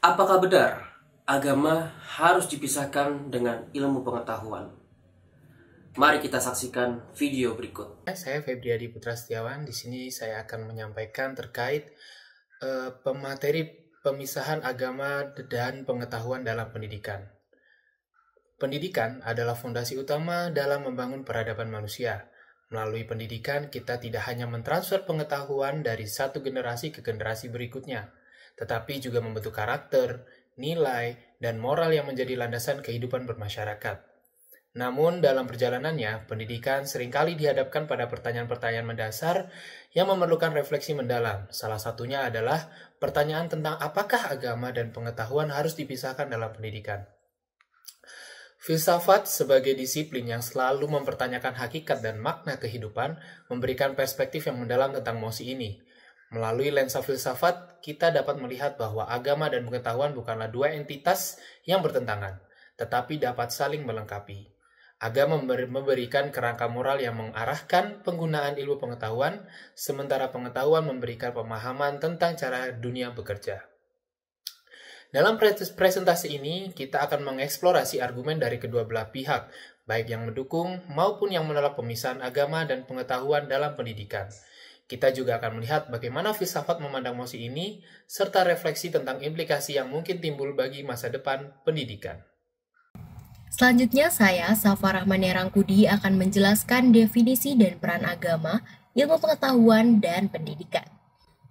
Apakah benar agama harus dipisahkan dengan ilmu pengetahuan? Mari kita saksikan video berikut. Saya Febriadi Putra Setiawan. Di sini saya akan menyampaikan terkait pemateri pemisahan agama dan pengetahuan dalam pendidikan. Pendidikan adalah fondasi utama dalam membangun peradaban manusia. Melalui pendidikan, kita tidak hanya mentransfer pengetahuan dari satu generasi ke generasi berikutnya, tetapi juga membentuk karakter, nilai, dan moral yang menjadi landasan kehidupan bermasyarakat. Namun, dalam perjalanannya, pendidikan seringkali dihadapkan pada pertanyaan-pertanyaan mendasar yang memerlukan refleksi mendalam. Salah satunya adalah pertanyaan tentang apakah agama dan pengetahuan harus dipisahkan dalam pendidikan. Filsafat sebagai disiplin yang selalu mempertanyakan hakikat dan makna kehidupan memberikan perspektif yang mendalam tentang mosi ini. Melalui lensa filsafat, kita dapat melihat bahwa agama dan pengetahuan bukanlah dua entitas yang bertentangan, tetapi dapat saling melengkapi. Agama memberikan kerangka moral yang mengarahkan penggunaan ilmu pengetahuan, sementara pengetahuan memberikan pemahaman tentang cara dunia bekerja. Dalam presentasi ini, kita akan mengeksplorasi argumen dari kedua belah pihak, baik yang mendukung maupun yang menolak pemisahan agama dan pengetahuan dalam pendidikan. Kita juga akan melihat bagaimana filsafat memandang mosi ini, serta refleksi tentang implikasi yang mungkin timbul bagi masa depan pendidikan. Selanjutnya saya, Safa Rahmani Rangkudi, akan menjelaskan definisi dan peran agama, ilmu pengetahuan, dan pendidikan.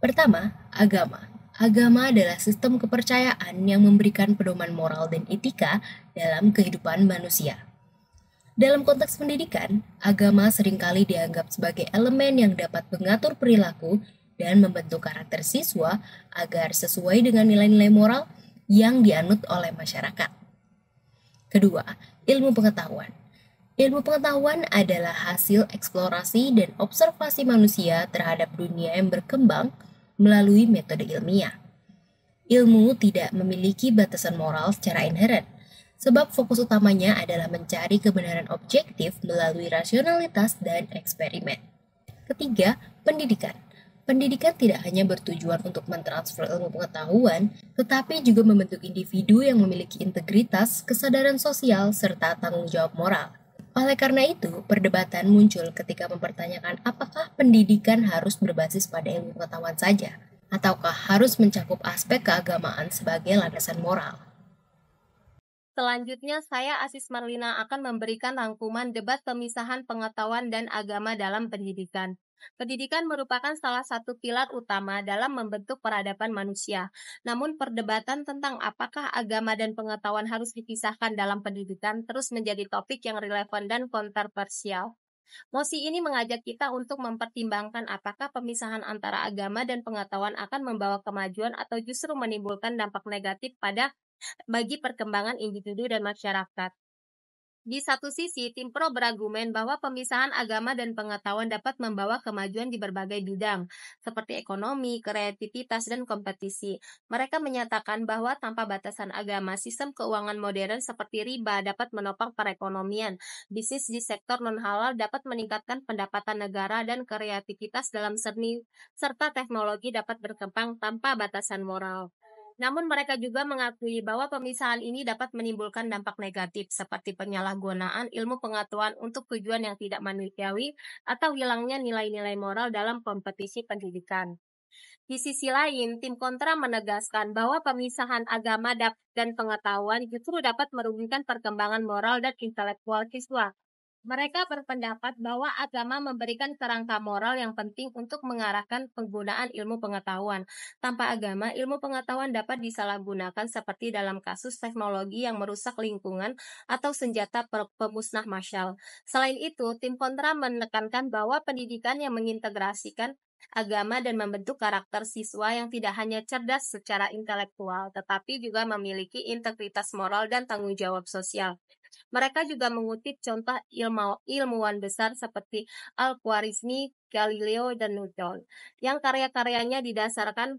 Pertama, agama. Agama adalah sistem kepercayaan yang memberikan pedoman moral dan etika dalam kehidupan manusia. Dalam konteks pendidikan, agama seringkali dianggap sebagai elemen yang dapat mengatur perilaku dan membentuk karakter siswa agar sesuai dengan nilai-nilai moral yang dianut oleh masyarakat. Kedua, ilmu pengetahuan. Ilmu pengetahuan adalah hasil eksplorasi dan observasi manusia terhadap dunia yang berkembang melalui metode ilmiah. Ilmu tidak memiliki batasan moral secara inheren, sebab fokus utamanya adalah mencari kebenaran objektif melalui rasionalitas dan eksperimen. Ketiga, pendidikan. Pendidikan tidak hanya bertujuan untuk mentransfer ilmu pengetahuan, tetapi juga membentuk individu yang memiliki integritas, kesadaran sosial, serta tanggung jawab moral. Oleh karena itu, perdebatan muncul ketika mempertanyakan apakah pendidikan harus berbasis pada ilmu pengetahuan saja, ataukah harus mencakup aspek keagamaan sebagai landasan moral. Selanjutnya, saya Asis Marlina akan memberikan rangkuman debat pemisahan pengetahuan dan agama dalam pendidikan. Pendidikan merupakan salah satu pilar utama dalam membentuk peradaban manusia. Namun perdebatan tentang apakah agama dan pengetahuan harus dipisahkan dalam pendidikan terus menjadi topik yang relevan dan kontroversial. Mosi ini mengajak kita untuk mempertimbangkan apakah pemisahan antara agama dan pengetahuan akan membawa kemajuan atau justru menimbulkan dampak negatif bagi perkembangan individu dan masyarakat. Di satu sisi, tim pro berargumen bahwa pemisahan agama dan pengetahuan dapat membawa kemajuan di berbagai bidang, seperti ekonomi, kreativitas, dan kompetisi. Mereka menyatakan bahwa tanpa batasan agama, sistem keuangan modern seperti riba dapat menopang perekonomian, bisnis di sektor non-halal dapat meningkatkan pendapatan negara, dan kreativitas dalam seni serta teknologi dapat berkembang tanpa batasan moral. Namun mereka juga mengakui bahwa pemisahan ini dapat menimbulkan dampak negatif seperti penyalahgunaan ilmu pengetahuan untuk tujuan yang tidak manusiawi atau hilangnya nilai-nilai moral dalam kompetisi pendidikan. Di sisi lain, tim kontra menegaskan bahwa pemisahan agama dan pengetahuan justru dapat merugikan perkembangan moral dan intelektual siswa. Mereka berpendapat bahwa agama memberikan kerangka moral yang penting untuk mengarahkan penggunaan ilmu pengetahuan. Tanpa agama, ilmu pengetahuan dapat disalahgunakan seperti dalam kasus teknologi yang merusak lingkungan atau senjata pemusnah massal. Selain itu, tim kontra menekankan bahwa pendidikan yang mengintegrasikan agama dan membentuk karakter siswa yang tidak hanya cerdas secara intelektual, tetapi juga memiliki integritas moral dan tanggung jawab sosial. Mereka juga mengutip contoh ilmuwan besar seperti Al-Khwarizmi, Galileo, dan Newton, yang karya-karyanya didasarkan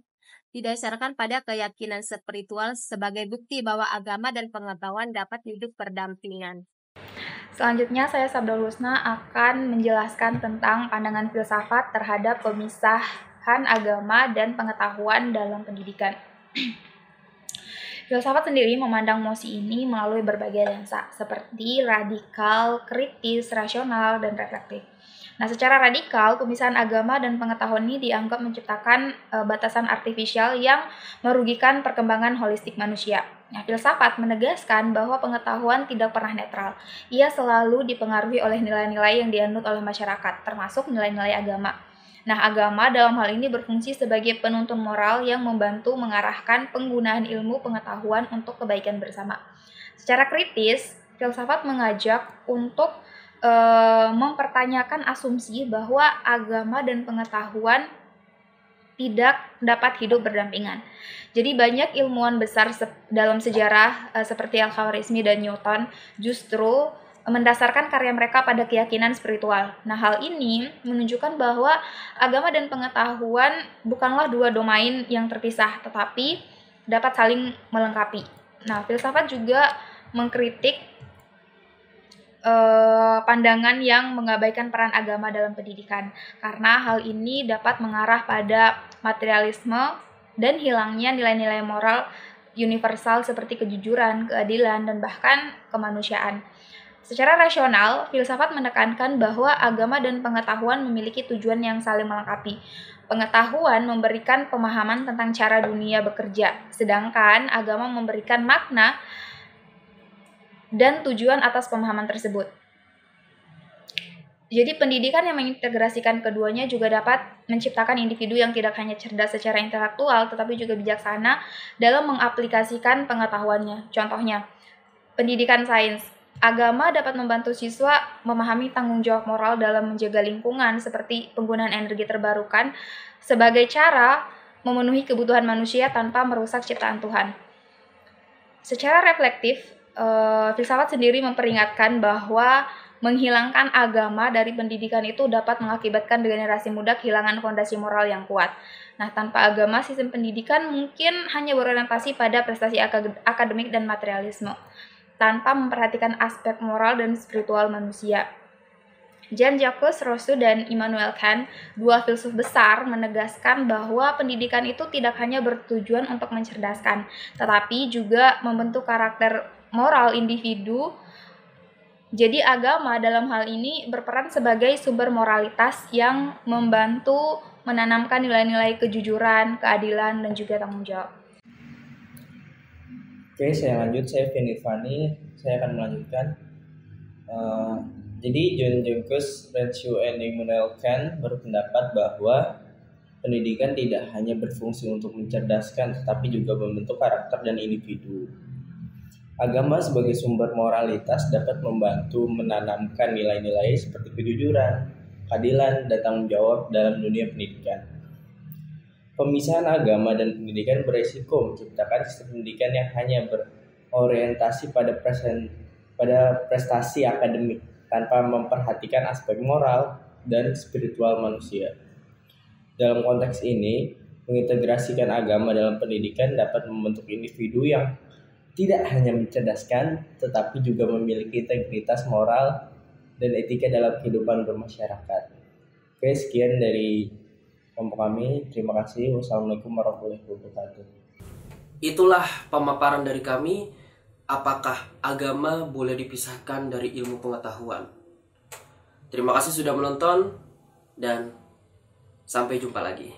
pada keyakinan spiritual sebagai bukti bahwa agama dan pengetahuan dapat hidup berdampingan. Selanjutnya, saya Sabdul Husna akan menjelaskan tentang pandangan filsafat terhadap pemisahan agama dan pengetahuan dalam pendidikan. Filsafat sendiri memandang mosi ini melalui berbagai lensa, seperti radikal, kritis, rasional, dan reflektif. Nah, secara radikal, pemisahan agama dan pengetahuan ini dianggap menciptakan batasan artifisial yang merugikan perkembangan holistik manusia. Nah, filsafat menegaskan bahwa pengetahuan tidak pernah netral. Ia selalu dipengaruhi oleh nilai-nilai yang dianut oleh masyarakat, termasuk nilai-nilai agama. Nah, agama dalam hal ini berfungsi sebagai penuntun moral yang membantu mengarahkan penggunaan ilmu pengetahuan untuk kebaikan bersama. Secara kritis, filsafat mengajak untuk mempertanyakan asumsi bahwa agama dan pengetahuan tidak dapat hidup berdampingan. Jadi banyak ilmuwan besar dalam sejarah seperti Al-Khwarizmi dan Newton justru mendasarkan karya mereka pada keyakinan spiritual. Nah, hal ini menunjukkan bahwa agama dan pengetahuan bukanlah dua domain yang terpisah, tetapi dapat saling melengkapi. Nah, filsafat juga mengkritik pandangan yang mengabaikan peran agama dalam pendidikan, karena hal ini dapat mengarah pada materialisme dan hilangnya nilai-nilai moral universal seperti kejujuran, keadilan, dan bahkan kemanusiaan. Secara rasional, filsafat menekankan bahwa agama dan pengetahuan memiliki tujuan yang saling melengkapi. Pengetahuan memberikan pemahaman tentang cara dunia bekerja, sedangkan agama memberikan makna dan tujuan atas pemahaman tersebut. Jadi pendidikan yang mengintegrasikan keduanya juga dapat menciptakan individu yang tidak hanya cerdas secara intelektual, tetapi juga bijaksana dalam mengaplikasikan pengetahuannya. Contohnya, pendidikan sains. Agama dapat membantu siswa memahami tanggung jawab moral dalam menjaga lingkungan, seperti penggunaan energi terbarukan sebagai cara memenuhi kebutuhan manusia tanpa merusak ciptaan Tuhan. Secara reflektif, filsafat sendiri memperingatkan bahwa menghilangkan agama dari pendidikan itu dapat mengakibatkan generasi muda kehilangan fondasi moral yang kuat. Nah, tanpa agama, sistem pendidikan mungkin hanya berorientasi pada prestasi akademik dan materialisme, tanpa memperhatikan aspek moral dan spiritual manusia. Jean-Jacques Rousseau dan Immanuel Kant, dua filsuf besar, menegaskan bahwa pendidikan itu tidak hanya bertujuan untuk mencerdaskan, tetapi juga membentuk karakter moral individu. Jadi agama dalam hal ini berperan sebagai sumber moralitas yang membantu menanamkan nilai-nilai kejujuran, keadilan, dan juga tanggung jawab. Oke, saya lanjut. Saya Fani. Saya akan melanjutkan. Jadi Jean-Jacques Rousseau dan Immanuel Kant berpendapat bahwa pendidikan tidak hanya berfungsi untuk mencerdaskan, tetapi juga membentuk karakter dan individu. Agama sebagai sumber moralitas dapat membantu menanamkan nilai-nilai seperti kejujuran, keadilan, dan tanggung jawab dalam dunia pendidikan. Pemisahan agama dan pendidikan beresiko menciptakan sistem pendidikan yang hanya berorientasi pada prestasi akademik tanpa memperhatikan aspek moral dan spiritual manusia. Dalam konteks ini, mengintegrasikan agama dalam pendidikan dapat membentuk individu yang tidak hanya mencerdaskan, tetapi juga memiliki integritas moral dan etika dalam kehidupan bermasyarakat. Oke, sekian dari kelompok kami. Terima kasih. Wassalamualaikum warahmatullahi wabarakatuh. Itulah pemaparan dari kami. Apakah agama boleh dipisahkan dari ilmu pengetahuan? Terima kasih sudah menonton dan sampai jumpa lagi.